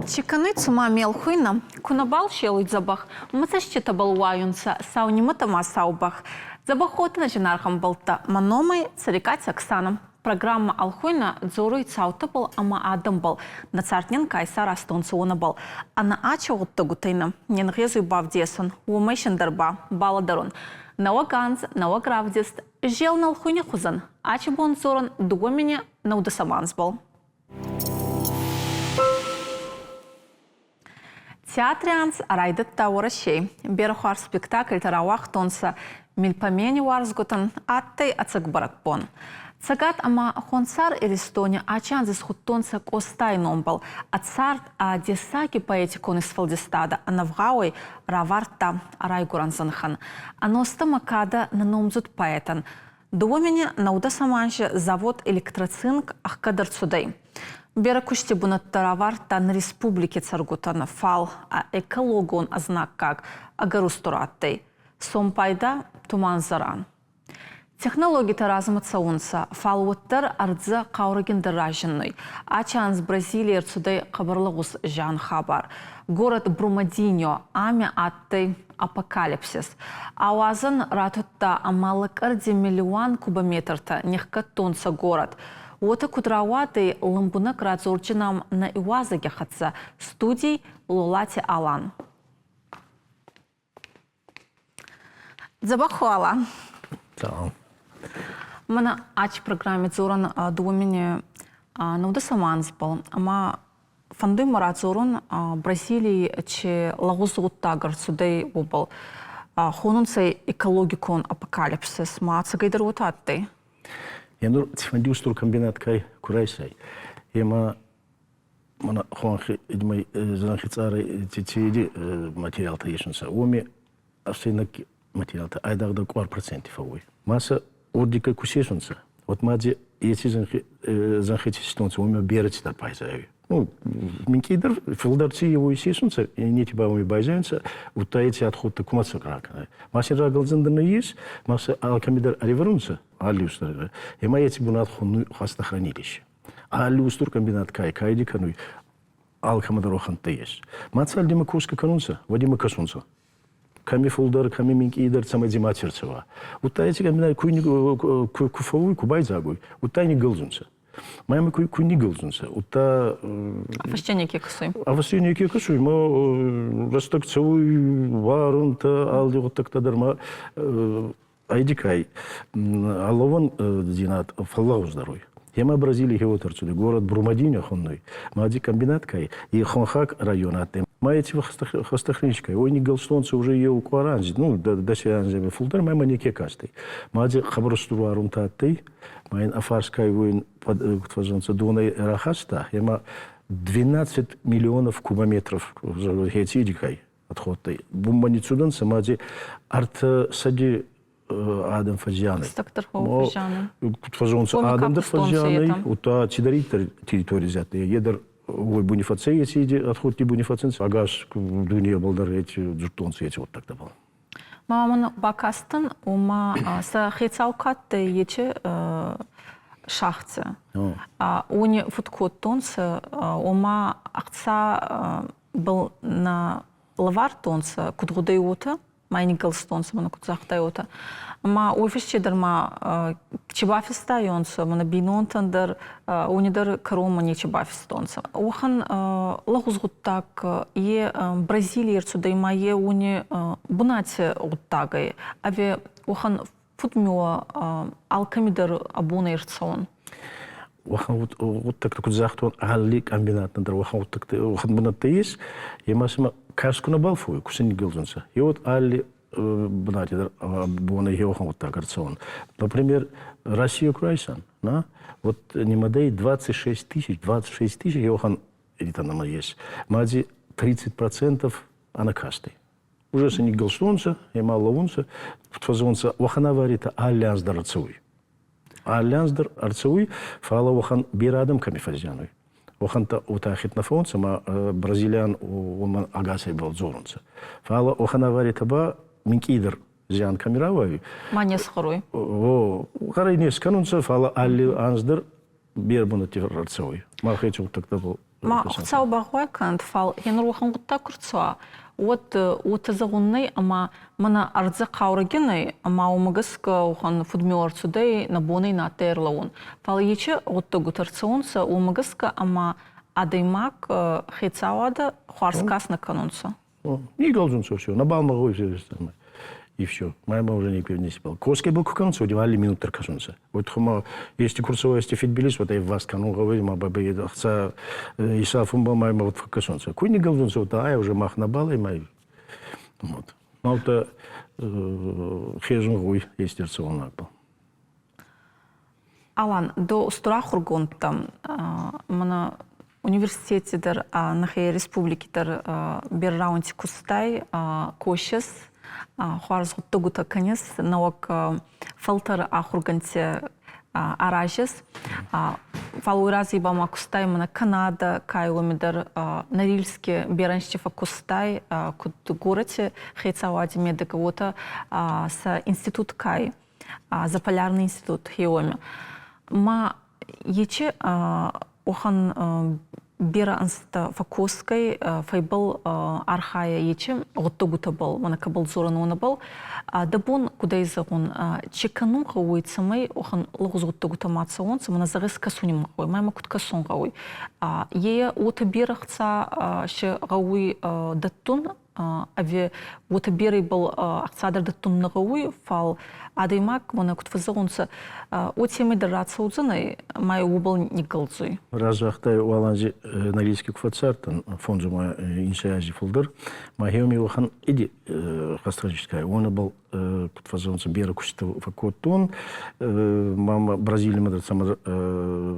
Чиканы цума мелхуйна, кунабал шелуй забах, мацашчи табалуаюнца, сауниматама саубах. Забахоты на жинархам балта маномай царикать Оксаном. Программа Алхуйна дзоруй цаутабал ама адамбал, на цартнен кайсар астонцуонабал. А на ача оттагутайна, ненгезуй бавдесон, уумайшен дарба, баладарон. Науаганз, науагравдест, жел на алхуйня хузан, ача бон зорон дугомене наудасамансбал. Театрианс райдат таурашей. Берухар спектакль таравах тонса мильпамени варзготан аттай ацакбаракпон. Цагат ама хонсар эристоня ачанзис хуттонса костай номбал. Ацарт а десаки поэтикон из фалдистада, а навгауй раварта райгуранзанхан. Аноста макада на номзут поэтан. Дуомене науда саманже завод электроцинк ахкадарцудай. Беракушти бунаттаравар тан республики царгутан фал, а экологон ознак как агарустураттай. Сомпайда туман заран. Технологии таразматса унса фалуаттар ардза каурагендер раженной. Ачанс Бразилия цудай кабарлагус жан хабар. Город Брумадиньо ами аттай апокалипсис. Ауазан ратутта амалык арди миллион кубометрта нехкатонца город. Ота кудраватый ламбунак радзорчинам на Иуазаге хатса студий Лолати Алан. Забахуала. Мана ач программе зоран дуомини науда саманзбал. Ама фандуй марат зоран Бразилии че лагузутта гарцудей убал. Хонунсай экологикон апокалипсис ма цагайдар утатты. Я ну тифандиустур комбинат кай курайсай. Ема мана хонхи идмай занхицары титиди материал таишнса. Оми асинак материал та айдагда 4% фавой. Маса ордика кусешнса. Вот мади эти занхитистонцы оми берете дар пайзави. Ну, минкидер филдарци его исешнса, и не тебя оми байзаенса, утаете отход кумаса крака. Маса рагалзандана есть, маса алкамидар ариварунса. Алюстр. И мои эти бунат хунну хастахранилище. Алюстр комбинат кайди кануй алкамадарохан тейс. Мацаль дима куска канунса, вадима касунса. Ками фулдар, ками минки идар самадима терцева. Утаете комбинат куйни куфовой кубай загуй. Утайни галзунса. Моя куйни галзунса. Ута. Авастяне кекасуй. Авастяне кекасуй. Ма растакцевой варунта алди вот так тадарма. Айдикай, аллован динат фаллау здоровье. Ема Бразилии геотерцуды, город Брумадиньо хонной, мади комбинаткай и хонхак районаты. Маете хостахринчкай, ой не галстонцы уже ее у кваранзи, ну до сеанзами фулдар, май манике кастой. Мади хабростуварум татей, майн афарскай воин подвозонца донай рахаста, ема 12 миллионов кубометров гетидикай отходной. Бумбаницуданца мади арт сади Адам Фазяны. Стактархов Фазяны. Фазонца Адам да Фазяны. Ута тидаритер территории взятые. Едер ой бунифацей эти отход ти бунифаценцы. Агаш дуния балдар эти джуктонцы эти вот так-то был. Маман бакастан ума са хецаукатте ече шахце. Уни футкоттонцы ума акца был на лавартонцы кудгудайота. Майни галстонцы, мана кудзахтайота. Ма офисче дарма чебафистайонцы, мана бинонтандар, унидар карома не чебафистонцы. Охан лагузгуттак е Бразилия цудайма е уни бунате уттагай. Аве охан футмио алкамидар абуна ирцон. Охан вот так кудзахтон алли комбинат надар охан вот так охан бунатеис. Емасма кашку на балфую, кусень гилзунса. И вот алли бунатидар буна еохан вот так арцион. Например, Россия Крайсан, на вот немадей 26 тысяч еохан это нам есть. Мади 30% анакасты. Уже сани гилзунса, емалловунса, фазонса охана варита альянсдар арцуй. Альянсдар арцуй фала охан бирадам камифазяной. Оханта утахит на фонце, ма бразилиан он агасай был зорунца. Фала охана варит аба минкидер зян камеравай. Манес хоруй. О, харай не сканунца, фала алли анздер бербуна тирарцой. Ма хочу так-то был Ма хцау багуайканд фал хенрухан гутта курцуа. Вот загунный, ама мана ардза каурагины, ама умагаска ухан фудмилар цудей набоный на терлаун. Фал ече гутта гутарционса умагаска, ама адаймак хецауада хуарскас на канунца. Не должен все. На бал могу и все. Моя уже не перенеси был. Коски был куканцу, удивали минут таркашунца. Вот хома, если курсовой, если фитбилис, вот я вас канул говорю, ма бабе, ахца, и сафумба моя вот факашунца. Куй не должен вот а я уже мах на бал и май. Вот. Но это хежун гуй, есть рационал был. Алан, до Стурахургунта, мана университетидер нахе республикидер берраунти кустай кошес хуарз гуттагута канес наук филтр ахурганте аражес фалурази бама кустай мана Канада кайломидер Норильске беранщифа кустай куд городе хейцавади медикавота с институт кай заполярный институт хиоми ма ече охан бера анста фокуской файбал архая ечем готтогута был мана кабал зорану был дабун куда изагун чекану гауй цамай охан логуз готтогута мацаон цамана загас касуним гауй майма кут касон гауй е ота берахца ше гауй даттун аве ота берей был акцадр даттун нагауй фал адаймак мана кут фазагунца отемы дыраться удзанай май убал никалцуй. Развахтай уаланзи Норильский кфацартан фонд жума иншаязи фулдыр. Магеуми ухан иди хастрическая. Он был кут фазагунца бера кушта факотон. Мама Бразилия мадр сама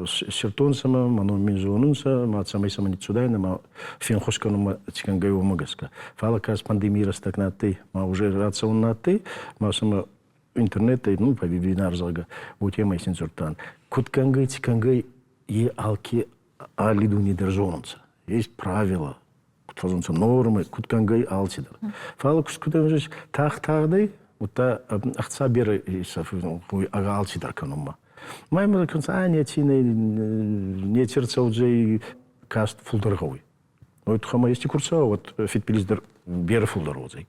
сертонсама ману минжонунса ма самай сама ницудайна ма финхошкану ма тикангаю магаска. Фала кас пандемия растакнаты ма уже рационаты ма сама интернет, ну, по вебинар залга, вот я майсин зуртан. Куткангай, тикангай, е алки алиду не держонца. Есть правила, кутфазонца нормы, куткангай алтидер. Фала кускутамжиш тахтардай, вот та ахца беры и сафу, ага алтидер канума. Майма конца не тины, не терца уже каст фулдерговый. Вот хама есть курса, вот фитпилиздер беры фулдерозай.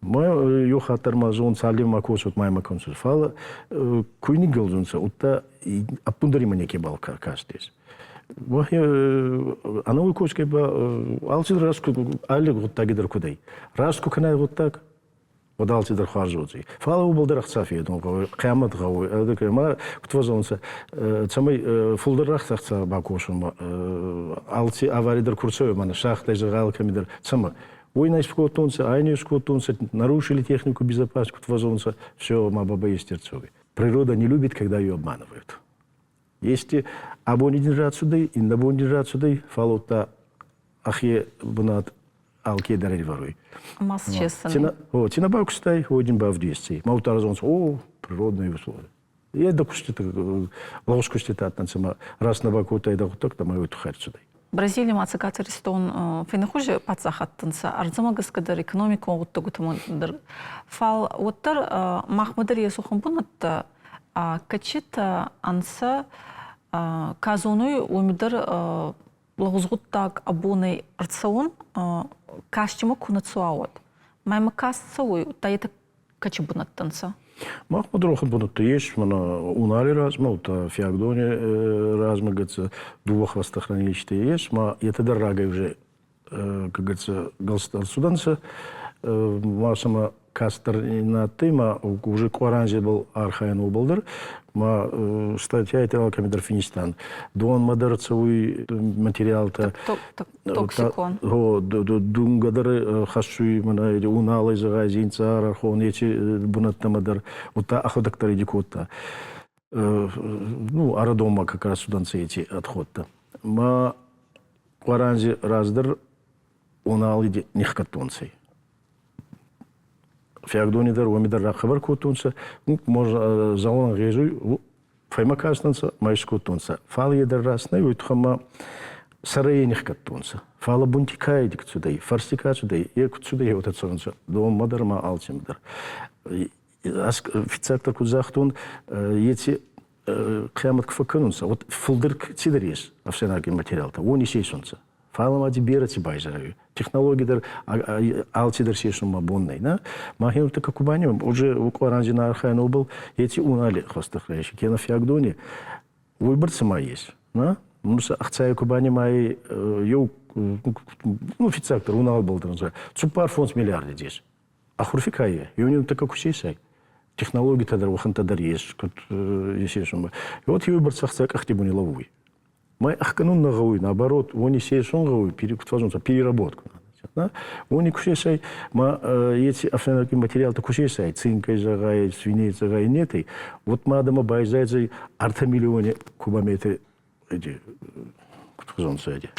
Мой юхатар мазон салим макос от майма консульфала куйни галзунса утта апундари манеке балка кастес. Мой анау кошке ба алчид раску али гуттагидер кудай. Раску канай гуттаг одалчидер харжози. Фала убалдер ахсафи дон қиямат гау. Адекема кутвазонса цамай фулдерах сахса бакошума алти аваридер курсой мана шахтай жагал камидер цама Война искотонца, айни искотонца, нарушили технику безопасности, кутвазонца, все, мабаба есть терцовый. Природа не любит, когда ее обманывают. Если або не держат сюда, и набо не держат сюда, фалота ахе бунат алке дарить воруй. Масс честно. Тина бабку стай, один бав 200. Маутаразонца, природные условия. Я допустим, ложку штитат на раз на баку тай да так, там мою тухарь сюда. Бразилия мацакатеристон финахуже пацахаттанса арзамагаскадар экономика оттогутамандыр. Фал оттар махмадар ясухан бунатта качита анса казоной умидар лагузгуттак абоной рацион кашчима кунацуауат. Майма кассауй таета качибунаттанса. Махмуд рохан будут есть, мана унари разма, ута фиагдоне разма, говорится, двух хвостохранилища есть, ма это дорогая уже, как говорится, галстар суданца, ма сама кастер на тема уже кваранже был архаин убалдер, ма статья это алкамидр Финистан, дон мадарцевый материал-то токсикон. Дунгадары хашуй мана уналай загазинца архон эти бунаттамадар ута аходактар идикота. Ну арадома как раз суданцы эти отходта. Ма кваранже раздар унали нехкатонцей. Фиагдонидар, омидар рахабар котунца, можно залон резуй, файмакастанца, майскотунца. Фал едар расный, уйтхама сарайних катунца. Фала бунтикай дикцудай, фарстика цудай, екцудай вот отсонца. Дом мадарма алтимдар. Офицер кузахтун, эти қиямат кфаканунса. Вот фулдырк тидерис, авсенаги материалта. Он и сейсунса. Фалама дибера тибайзараю. Технологиядер алтидер сейсун мабонный, да? Махину так кубани уже у Кваранжина архайна был эти унали хвостахрещи. Кена фиагдони выборцы мои есть, да? Муса ахцая кубани мои ю ну фицактор унал был транза. Цупар фонд миллиарды здесь. А хурфикая. И у него так как усейсай. Технологии тогда вахантадар есть, как естественно. И вот его выборцы ахцая ахтибуни ловуй. Мы ахканун нагауй, наоборот, он и сейсон гауй, переработку. Он и кушай, мы эти автономные материалы кушай, цинкой загай, свиней загай нетой. Вот мы адама байзайзай артамиллионе кубометры эти, кто он сади,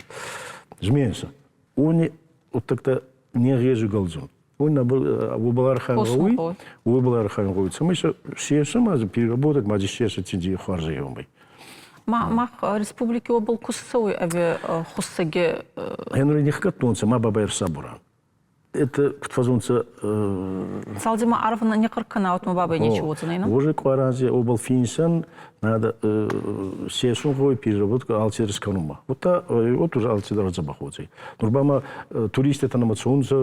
зменса. Он вот так-то не режу галзун. Он был архан гауй, был архан гауй. Мы еще сейсон, мы переработать, мы здесь сейсон тинди харзаемый. Мах республики обл куссой ави хуссаги. Henry не хкатнунся, ма бабайр сабура. Это кутфазунца. Салдима арвна не каркана, вот мы бабай ничего ценайна. Уже кварази обл финсан надо сесунгой переработку алтидерсканума. Вот уже алтидер забахоцей. Нурбама туристы там амацунца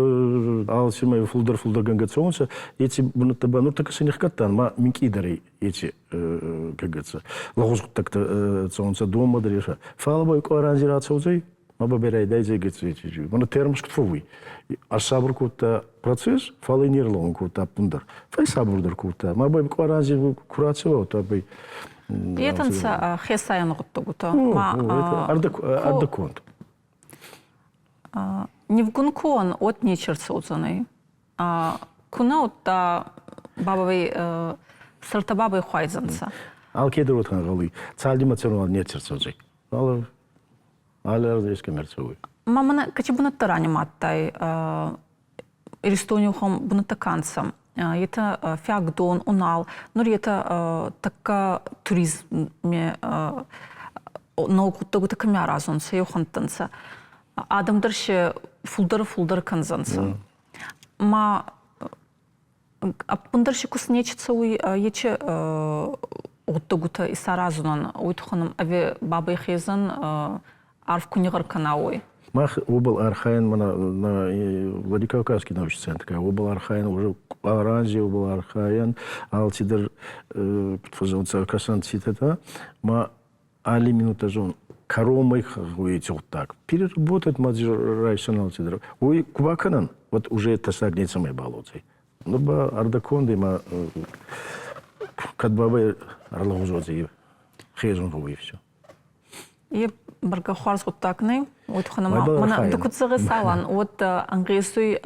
алтима фулдер гангационца эти ну так и не хкатан, ма минкидеры эти как говорится лагуз так-то цонца дома дреша. Фалабой кварази рацоцей. Мы берем дайзы гецвичи. Мы термоск фуй. А сабр кута процесс, фалы нерлон кута пундер. Фай сабрдер кута. Мы берем кварази курацио, то бы. Етенца хесаян гуттагута. Ардаконт. Не в гункон от нечерца уцаный. Куна от бабовый сартабабы хуайзанца. Алкедер от хангалы. Цальдима цернал нечерца уцай. Аллер коммерциуй. Мамана качебуна тарани маттай Эристонию хом бунатаканцам. Это фиагдон унал. Но это така туризме науку того такая разонца йохантанца. Адам дальше фулдер канзанца. Ма апундарше куснечица уй ече оттогута и саразунан уйтханам аве бабай хезан арф кунигар канауи. Мах обл архайн на Владикавказский научный центр. Обл архайн уже Аранзи обл архайн алтидер подфазонца касан цитата. Ма али минутажон коромой хуете вот так. Переработать маджирайшан алтидер. Ой кубаканан вот уже это сагнется моей болотой. Ну ба ардаконды ма кадбабай арлаузози хезон хуи все. И баргахарс вот так не, вот ханама, мана докуцега салан, вот ангресуй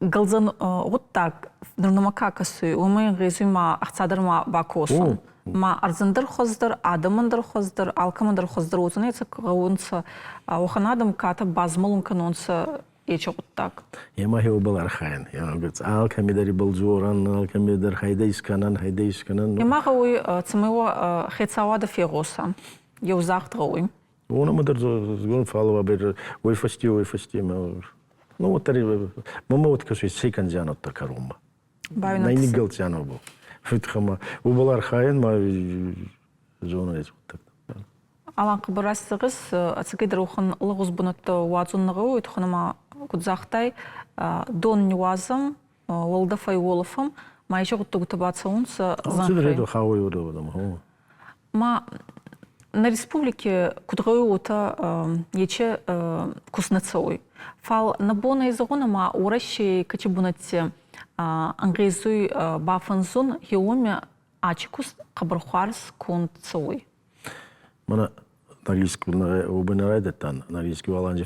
галзан вот так, нурнамакакасуй, умай ангресуй ма ахцадарма бакосон, ма арзандар хоздер, адамандар хоздер, алкамандар хоздер, вот знаете, каунца, оханадам ката базмалун канонца. Ече вот так. Я махил был архайн. Я говорю, алкамидари был джоран, алкамидар хайдейсканан. Я махауй цемео хецавада фероса. Я узахтрауй. Он амадар згон фалова бер ой фасти. Ну вот тари мама вот каши секанзян от такарума. Найни галцяно был. Фитхама убал архайн ма зона вот так. Алан кыбырасыгыз ацыгыдыр ухан лыгыз бунат уазуннагы уйтханама кудзахтай дон нюазам волдафай волофам ма еще гуттугута бацаунса занхай. Хауй удоводам. Ма на республике кудгаюта ече куснацауй. Фал набона изогона ма уращи качебунатте ангрезуй бафанзун хиоме ачикус кабархарс кунцауй. Мана нарийский убинарайдеттан нарийский валанжи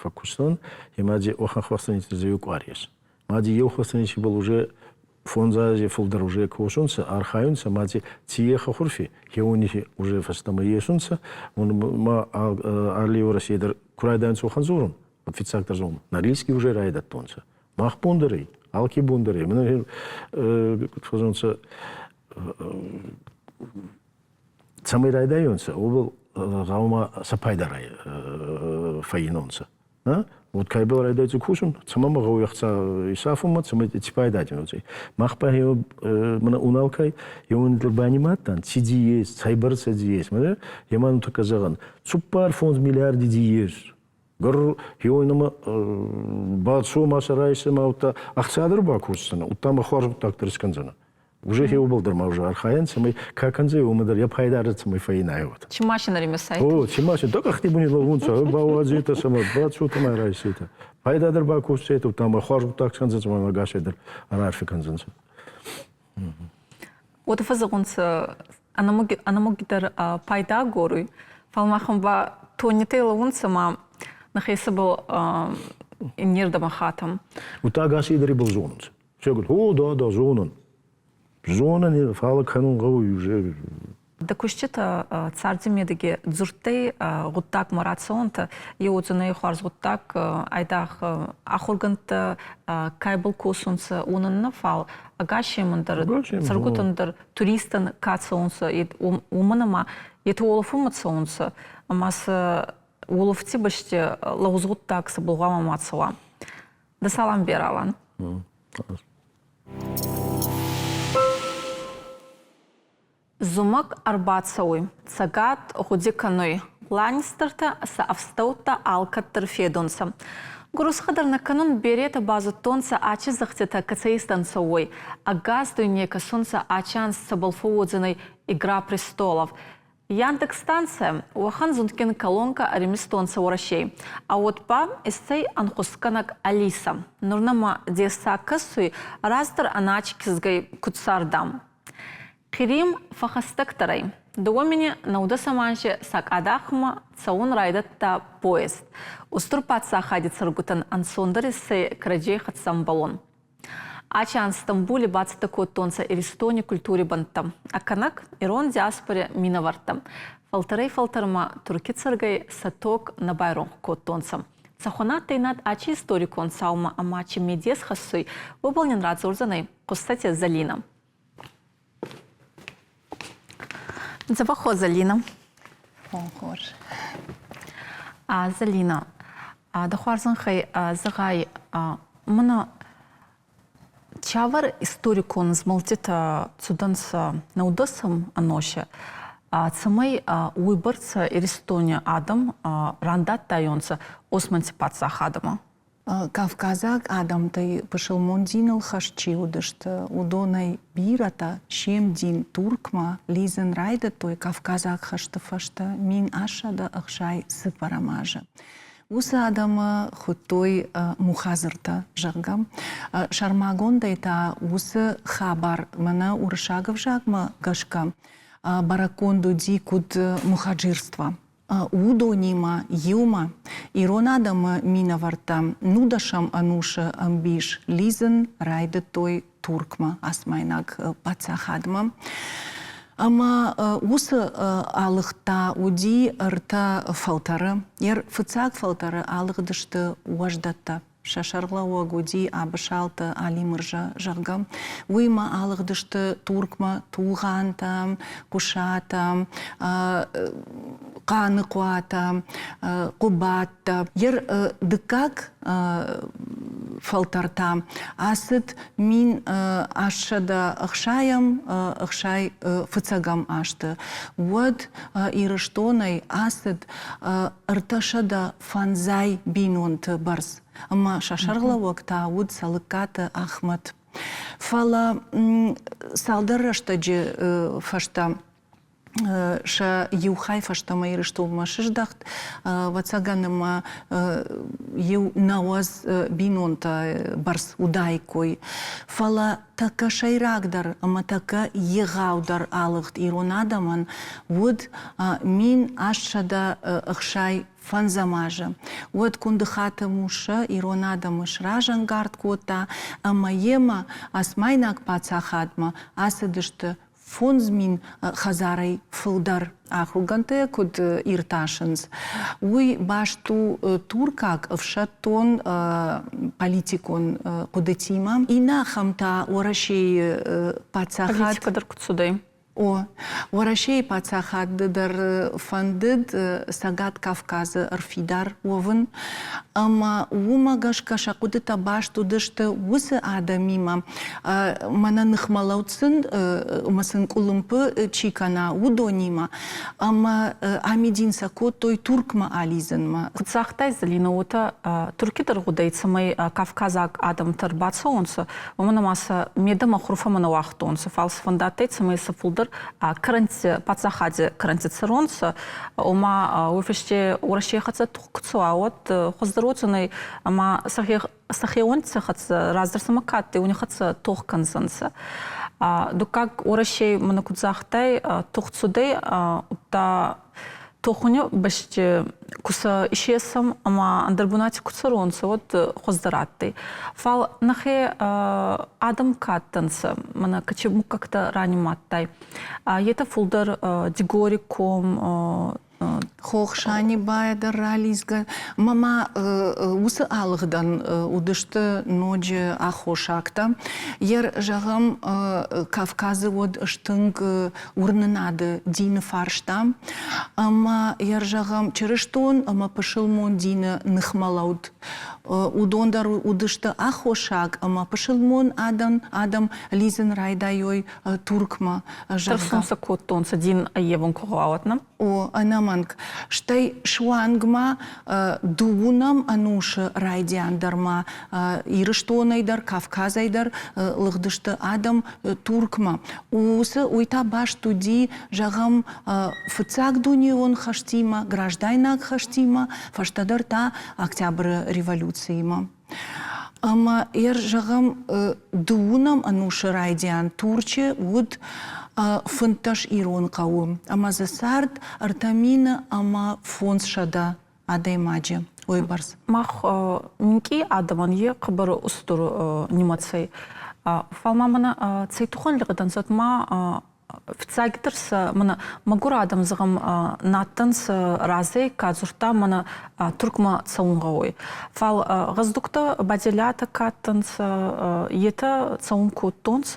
фокусон и мади охахвастаните за юкварис. Мади юхвастаните был уже фонзази фулдер уже кошунца архаюнца мади тиеха хурфи хеунихи уже фастама ешунца он ма арлиора седер курайданцу ханзурун офицактор зом нарийский уже райдаттонца махбундеры алки бундеры мен фазонца самый райдайонца, он был гаума сапайдарай фаинонца. вот кайбел райдайцы кушун, цамама гауяхца исафума, цамайти типайдатин уцей. Махпа его мана уналкай, его нидербаниматтан, циди есть, сайбар циди есть, яману таказаган. Цупар фонд миллиарди диеш. Гор его инама бацу масарайся маута ахцадыр бакусана, уттама хваржу тактор сканзана. Уже его был дарма уже архаен, мы как анзе умадар, я пайдарится мы фаинаю. Чимаши на ремесай. О, чимаши, только хти буни ловунца, бауазита сама, бацу тамай райсита. Пайдадар бакусета, уттама хваржу так сканзана, мы нагашедер арарфи канзанца. Вот фазагунца, анамогидер пайда горы, фалмахамба тонитей ловунца ма нахейса был нирдамахатам. Утагашидери был зонунца. Все говорят, о, да, зонун. Зона не фала канун гауи уже. Докущета царь Демедеге дзуртей гуттак марационта и отзывные харз гуттак айдах ахурганта кайбл косунца унанна фал агашемандер царгутандер туристан кацунца и уманама и туолофумацунца мас уловти баште лаузгуттак сабулгама мацуа. Да салам бералан. Зумак арбацауи, цагат худиканой, ланистерта са австаута алка терфедонса. Гурус хадарна канун берета базу тонца ачи захтета кацаистанцауи, а газду нека сонца ачан сабалфоудзиной «Игра престолов». Яндекс-станция уахан зунткин колонка реместонца уращей, а вот па эссей анхусканак Алиса, нурнама деса касуи раздар аначкизгай куцардам. Кирим фахастактарай. Дуомини наудасаманши сак адахма цаун райдатта поезд. Устурпаца хади царгутан ансондари се краджей хатсам балон. Ачан Стамбуле бацата коттонца иристони культури бантам. А канак ирон диаспоре минавартам. Фалтарей фалтарма турки царгай саток на байрон коттонцам. Цахона тейнат ачи историкон саума амачи медиес хассуй выполнен радзурзанай кустате Залина. Завахо Залина. Залина. Дахуарзан хай загай мана чавар историкон змалтита цуданса наудасам аноша. Цамай уйбарца иристония адам рандат тайонца османтипаца хадама. Кавказак адамтай пышыл мондиныл хашчиудышты удонай бирата шемдин туркма лизен райда той Кавказак хаштыфашта мин ашада ахшай сыпарамажа. Уса адама хутой мухазырта жагам. Шармагондай та усы хабар мана уршагов жагма гашка бараконду дикуд мухаджирства. Удонима, юма, иронадама минаварта, нудашам ануша амбиш, лизен райда той туркма, асмайнак пацахадма. Ама усы алыхта уди рта фалтары, ер фыцак фалтары алыгдышты уаждатта. Шашарла уагуди абышалты алимыржа жагам. Уйма алыгдышты туркма туғанта, кушата, қаны қуата, қубатта. Ер дыкак фалтарта асыт мин ашада ықшаям, ықшай фыцагам ашты. Вот ирыштонай асыт ырташада фанзай бинонты барс. Ама шашарла вакта уд салыкаты Ахмад. Фала салдарраштаджи фашта ша юхай фашта майры что машиждахт вацаганыма ю науаз бинонта барс удайкой. Фала така шайрагдар, ама така егаудар алыхт иронадаман уд мин ашада ықшай фанзамажа. Вот кундыхата муша иронада мышражан гард кота, ама ема асмайнак пацахадма асадышты фонзмин хазарай фылдар ахруганте куд ирташынз. Уй башту туркак вшатон политикон кудетима. Инахамта орашей пацахад. Политика даркутсудай. О, Россия пацахаддыдар фандыд сагат Кавказы арфидар овын, ама умагаш кашакуды табаш тудышты усы адамима мана нахмалаутсын масын кулымпы чикана удонима, ама амидин сако той туркма ализынма. Куцахтай залина ота туркидер гудайцы май Кавказак адам тарбаца онсы, оманамаса медама хруфа мана вахтонсы, фалсфандатайцы май сафулдер каранти пацахади каранти царонцы, ома уфеште урашехаца тухкцуа от хоздоротыны, ама сахеонцы хаца раздерсамакатты, у них хаца тухканзанцы. Дукак урашей мана куцахтай тухцудей, та тухуню башти куса ишесам, ама андербунати куцаронцы, вот хоздаратты. Фал нахе адам каттанцы, мана качему как-то раниматтай. Ета фулдер дигориком, Хохшани байдар рализга. Мама усы алыгдан удышты ноджи ахошакта. Ер жағам Кавказы вот штынг урнынады дины фаршта. Ама ер жағам черештон, ама пышылмон дины нахмалауд. Удондар удышты ахошак, ама пышылмон адам лизен райдайой туркма. Тарсумса коттонса дин аевон кугауатна. О, анаманг. Штай шуангма дуунам анушы райдиандарма ирыштонайдар, Кавказайдар лыгдышты адам туркма. Усы уйта баш туди жағам фыцак дунион хаштима, граждайнак хаштима, фаштадар та Октябрь революцияма. Ама ер жағам дуунам анушы райдиан турче уд фынташ ирон кауым. Ама засард артамина, ама фонс шада адаймаджи. Ой, барс. Мах минки адаман е қыбыр устур немацей. Фалмамана цейтухон лиғыдан затма фицагитерс мана магура адам зығым наттанс разей казурта мана туркма цаунға ой. Фал ғаздукта баделята каттанс ета цаун коттонс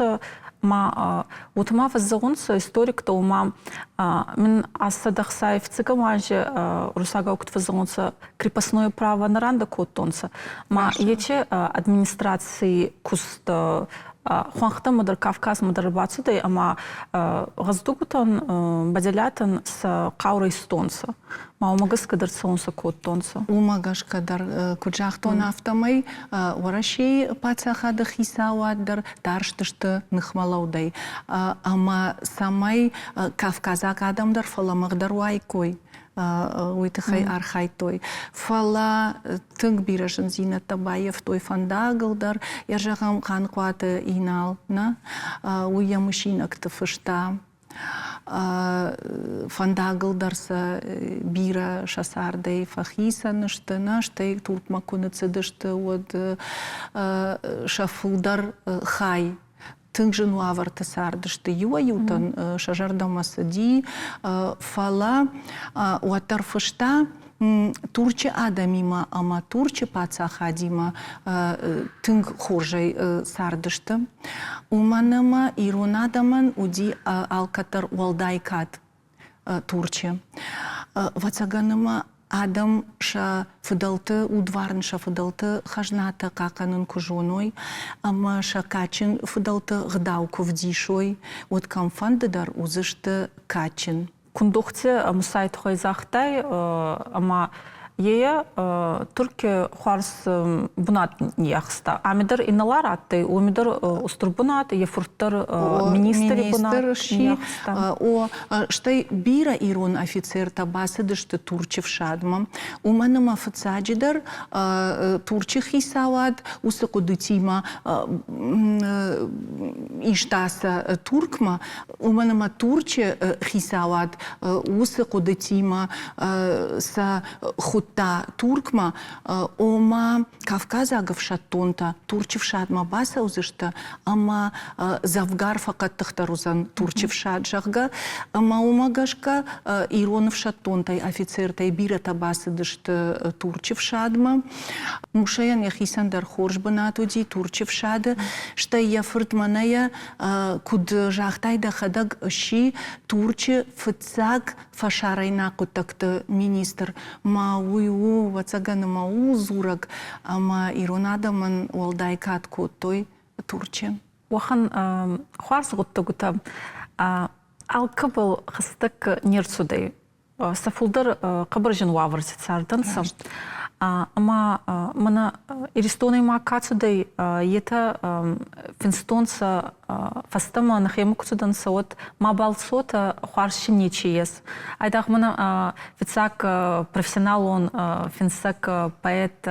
ма утма ваззагунса историк-то ума мен асадахсай в цигамаже русага окт ваззагунса крепостное право на ранда коттонса ма ече администрации куст Хуанхта мадыр Кавказ мадыр бацудай, ама газдугутан баделятан с каура истонса. Ма умагас кадар цаунса коттонса. Умагаш кадар куджахтон автомай, урашей пацахады хисауаддар, тарштышты нахмалаудай. Ама самай Кавказак адамдар фаламагдар уайкой. Уйтыхай архай той. Фала тынг бирашын Зина Табаев той фандагылдар, ержағам қан қуаты инал, уя мышинак тыфышта. Фандагылдарса бира шасардай фахиса нышты, наштай туркма куныцыдышты от шафулдар хай. Тыңжын уаварты сардышты юа-ютан шажардамасы ди фала уатар фышта турчы адамима, ама турчы пацахадима тынг хоржай сардышты. Уманама иронадаман уди алкатар уалдайкат турчы. Вацаганама адам ша фыдалты удварын ша фыдалты хажната каканын кужоной, ама ша качин фыдалты гдауку вдишой, от камфандыдар узышты качин. Кундухте мусайт хойзахтай, ама Ея Турки хуарс бунат нияхста. Амидер иналар атты, умидер устурбунат, ефурттар министри бунат нияхста. О, штай бира ирон офицер табасы дышты турчев шадма. Уманым офицаджидер турчи хисавад, усаку дытима иштаса туркма, уманым турчи хисавад, усаку дытима са хут Отта туркма ома Кавказа гавшаттонта турчевшадма баса узышта, ама завгар факат тахтарузан турчевшад жагга, ама омагашка ироновшаттонтай офицертай бирата баса дышта турчевшадма. Мушаян яхисандар хоржбана туди турчевшады, что я фыртманая куд жахтай да хадаг щи турче фыцак фашарайна кутакты министр ма уйу вацагана ма узурак ама иронадаман уалдайкат той турче. Уахан хуарс гуттагута алкабыл хыстык нерцудей сафулдар кабыржын ваврзи цардынса. Ама мана иристоной ма кацудей ета финстонса фастама нахемукцуданса от ма балсота хуарши нечиес. Айдах мана фицак профессионал он финсак поэт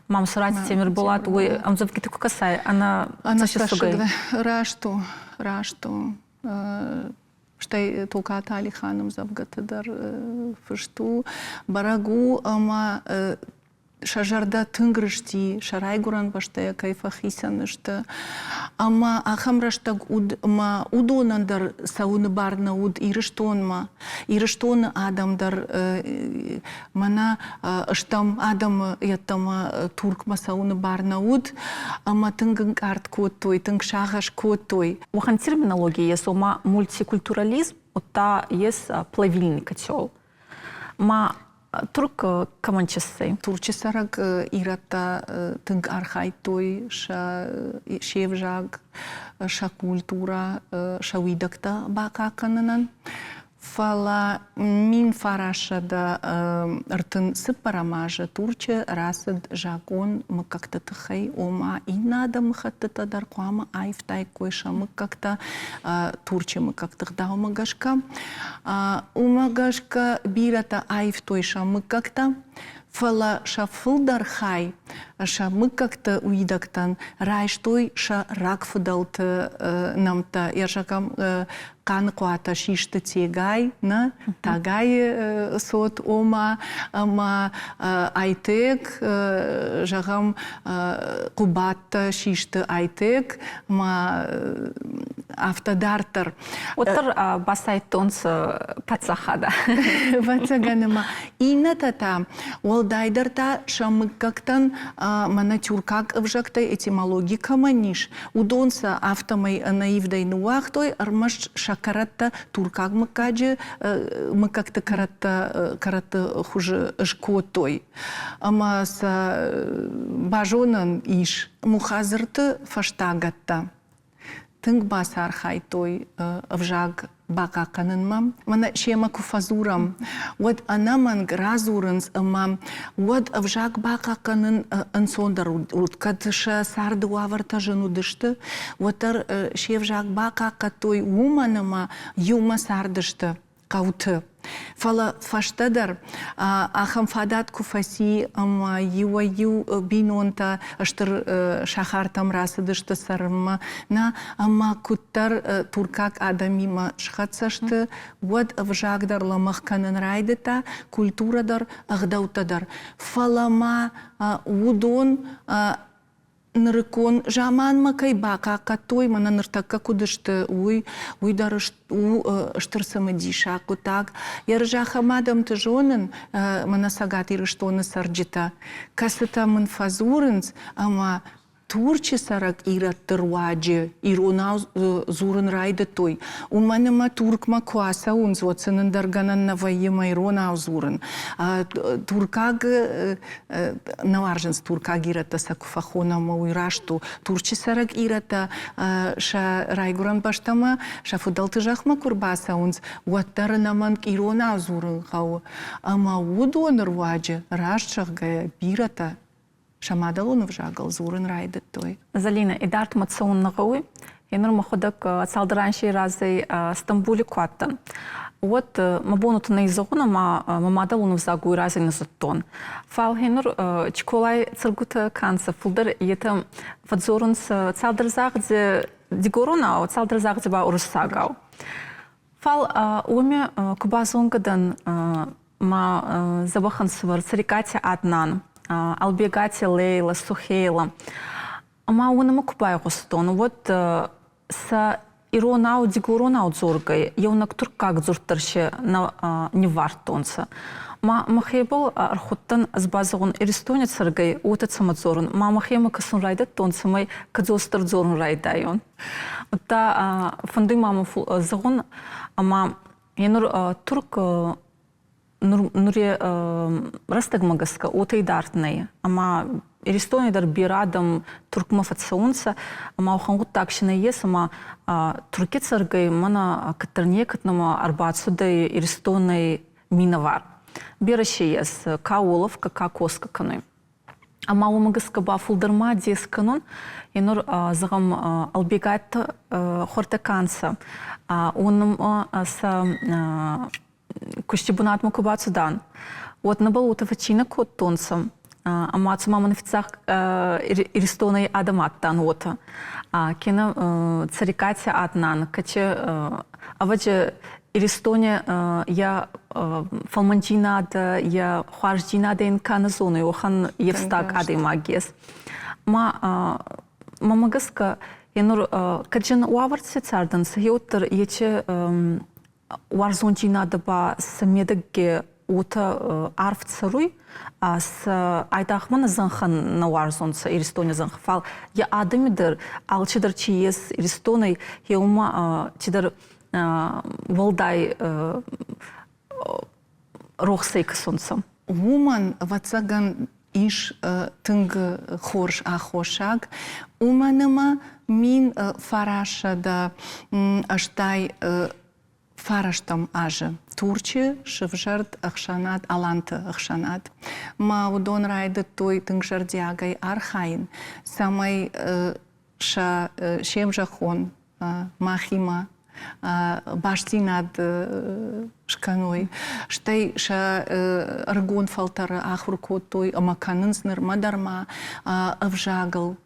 мам сурати темир булат уй амзавгите кукасай она спрашивает рашту Штай только атали ханом завгатадар фышту барагу ама шажарда тынгрышти шарайгуран баштая кайфахисанышты ама ахамраштаг ма удонандар сауны барна уд ирыштонма ирыштоны адамдар мана ыштам адам яттама туркма сауны барна уд ама тынгын карт код той тынг шагаш код той. Уахан терминология есть ома мультикультурализм отта есть плавильный котел. Ма турк каманчасы. Турчесарак ирата тынг архай той ша шевжаг ша культура ша уидакта бака кананан. Фала мин фараша да ртын сыпарамажа турче расад жагон мы как-то тхай ома и надо мы хаттата дарквама айфтай койша мы как-то турче мы как-то да умагашка умагашка бирата айфтойша мы как-то фала шафылдар хай, ша мы как-то уидактан, райштой ша ракфудалты намта, ержакам канкуата шишты тегай, на тагай сот ома, ама айтек, жагам кубатта шишты айтек, ма автодартер. Отыр басайтонс пацахада. Вацаганыма. Инатата, Дайдарта шамыккактан мана тюркак вжактай этимологика маниш. Удонса автомай наивдай нуахтой армаш шакаратта туркак мыкаджи мыкакта каратта хуже шкотой. Ама са бажонан иш мухазырты фаштагатта. Тынг басар хайтой вжак бака канынма. Мана шема куфазурам. Вот анаман гразурынс ама. Вот вжак бака канын ансондар. Кадыша сарды уаварта жену дышты. Вот ше вжак бака катой уманама юма сардышты. Кауты. Фала фаштадар ахам фадат куфаси ама ю бинонта аштыр шахар тамрасы дышты сарма на ама куттар туркак адамима шхатсашты вот вжагдар ламах канын райдыта культурадар агдаутадар фалама удон Нырыкон жаман макай бака катой мана ныртакка кудышты уйдар штырсамы диша кутак. Яржаха мадам тыжонын мана сагат ирыштоны сарджита. Касыта мын фазурынс ама турче сарак ират тырваджи ирона зурын райды той. Уманыма туркма куаса унз воцынын дарганан навайыма ирона зурын. Туркаг наваржынс туркаг ирата сакуфахона уйрашту. Турче сарак ирата ша райгуран баштама ша фудалты жахма курбаса унз уаттары наман ирона зурын хау. Ама удон рваджи раштшахгая бирата Шамадалунов жагал зурын райды той. Залина, и дарт мацаун нагауи, и норма ходак цалдаранши разы Стамбуле куаттан. Вот мабонута на изогуна мамадалунов загуи разы на заттон. Фал хенур чколай царгута канца фулдар ета вадзорунс цалдарзагдзе дигоруна, цалдарзагдзе ба урсагау. Фал уме кубазунгадан ма забахан свар царикати Аднан, албегати Лейла, Сухейла. Ма унама купай гостон. Вот са иронау дигуронау зоргай, яунак туркак зуртарше на невартонца. Ма махейбл архуттан азбазагун иристонет саргай утат самадзорун. Ма махейма касын райдат тонца май кадзостар зорун райдайон. Та фанды мама загун, ама янур турк нуре растагмагаска утайдартнай. Ама иристонедар бирадам туркмафатсаунца, ама ухангут такшина ес, ама туркет саргай мана катарнекатнама арбацудай иристонай минавар. Бераше ес кауловка, какоска каной. Ама умагаска ба фулдарма дес канон, янур загам албегат хортеканца. Он са куштибунат мукубацудан. Вот набалута вачина кот тонцам. Ама цумама нафицах иристонай адаматтан ота. Кена царикати Аднан, каче аваджа иристоне я фалмантинада, я хуарждинада инкана зону, йохан евстак ады магес. Мамагаска, янур каджан уаварце цардан, сахиоттар ече уарзонтинада ба самедагге ота арф царуй, с айтахмана занхан на уарзонца иристоне занхфал. Я адамидер, алчидар чиес иристонай, еума чидар волдай рохсейка сонцам. Уман вацаган иш тынг хорш ахошаг, уманыма мин фараша да аштай фараштам аже. Турчи шывжард ахшанат, аланты ахшанат. Ма удон райды той тынгжардиагай архайн. Самай ша шемжахон махима баштинад шканой. Штай ша аргон фалтара ахуркот той амаканынсныр мадарма авжагал.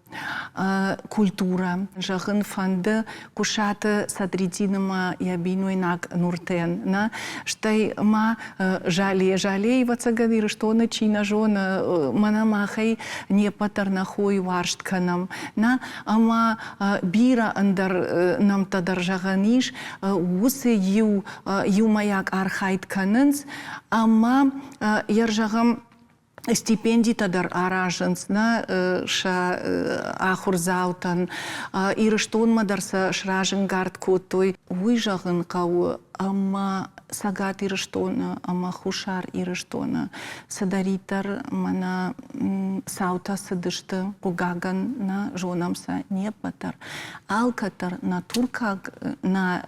Культура. Жахын фанды кушаты садридиныма ябинуйнак нуртен. Штай ма жалей вацагавир, что на чина жона манамахай не патарнахой варштканам. Ама бира андар нам тадар жаганиш усы ю маяк архайт канынс, ама яржагам стипендий тадар аражынсна ша ахурзаутан ирыштон мадарса шражынгард котой уйжагын кау ама сагат ирыштона ама хушар ирыштона садаритар мана саута садышты кугаган на жонамса не патар алкатар на туркаг на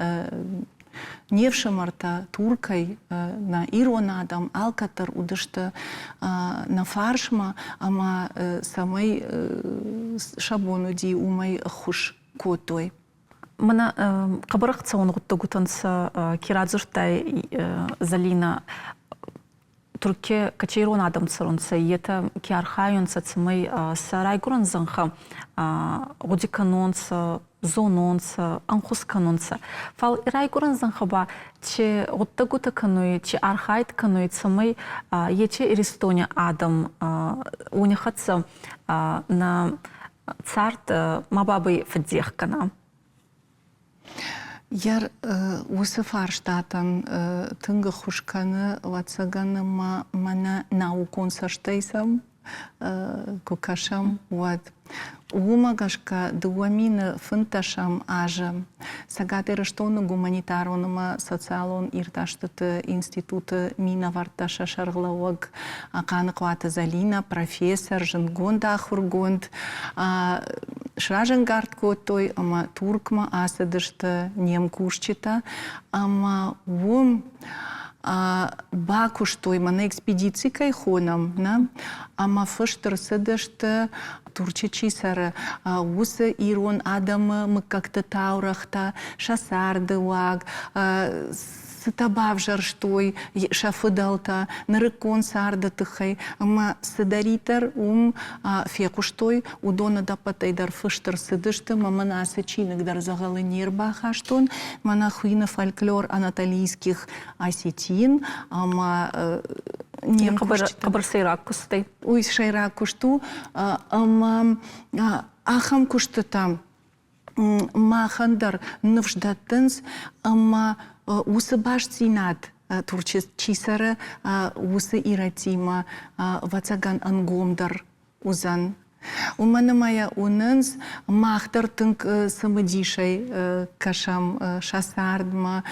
Невшамарта туркай на иронадам алкатар удышты на фаршма, ама самай шабону ди умай хуш котой. Мана кабарахца он гуттагутанса кирадзуртай залина турке качейрон адам царунца ета киархайонца цмай сарайгуран занха годиканонца зононца анхусканонца фал ирайгуран занхаба че гуттагута кануи че архайт кануи цмай ече иристоня адам унихатса на царт мабабы фдехкана. Яр усы фарштатан тынга хушканы ватсаганы мана наукон саштайсам кукашам вот. Умагашка дуамина фынташам аже. Сагатера штоны гуманитароныма социалон ирташтыты институты мина варташа шарглауаг аканыкваты залина профессор жынгонда ахургонд шражынгард котой ама туркма асыдышты немкушчита ама ум бакуш той мана экспедиции кайхонам, на, ама фыштыр сыдышты турчичи сары усы ирон адамы мы как-то таурахта шасарды ваг сытабавжар штой шафыдалта нарыкон сардатыхай ама сыдаритар фекуштой удона дапатайдар фыштар сыдышты мамана сычиныкдар загалынер бахаштон мана хуина фольклор анатолийских осетин ама Кабар сайрак кустай. Уй шайра кушту ама ахам кушты там махандар нывждаттынс ама усы баш цинат турчисары усы иратима вацаган ангомдар узан. У мене має унынс махтар тынк самыдишай кашам шасардма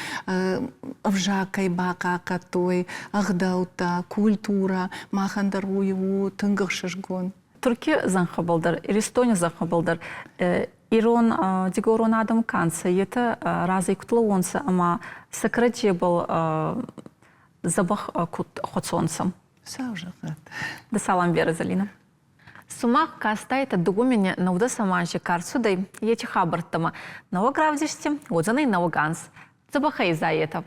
вжакай бака катой ахдаута культура махандар уйву тынгых шашгон. Түркі заңқы болдар, Эстония заңқы болдар. Ирон дегорон адам канца, еті разы күтлі онса, ама сакраджи был забах хотсонсам. Саужақат. Да салам вера залина. Сумах кастайта дугумене науда саманши карсудай, ети хабартама. Нова гравдишти, отзанай науганс. Забахай за это.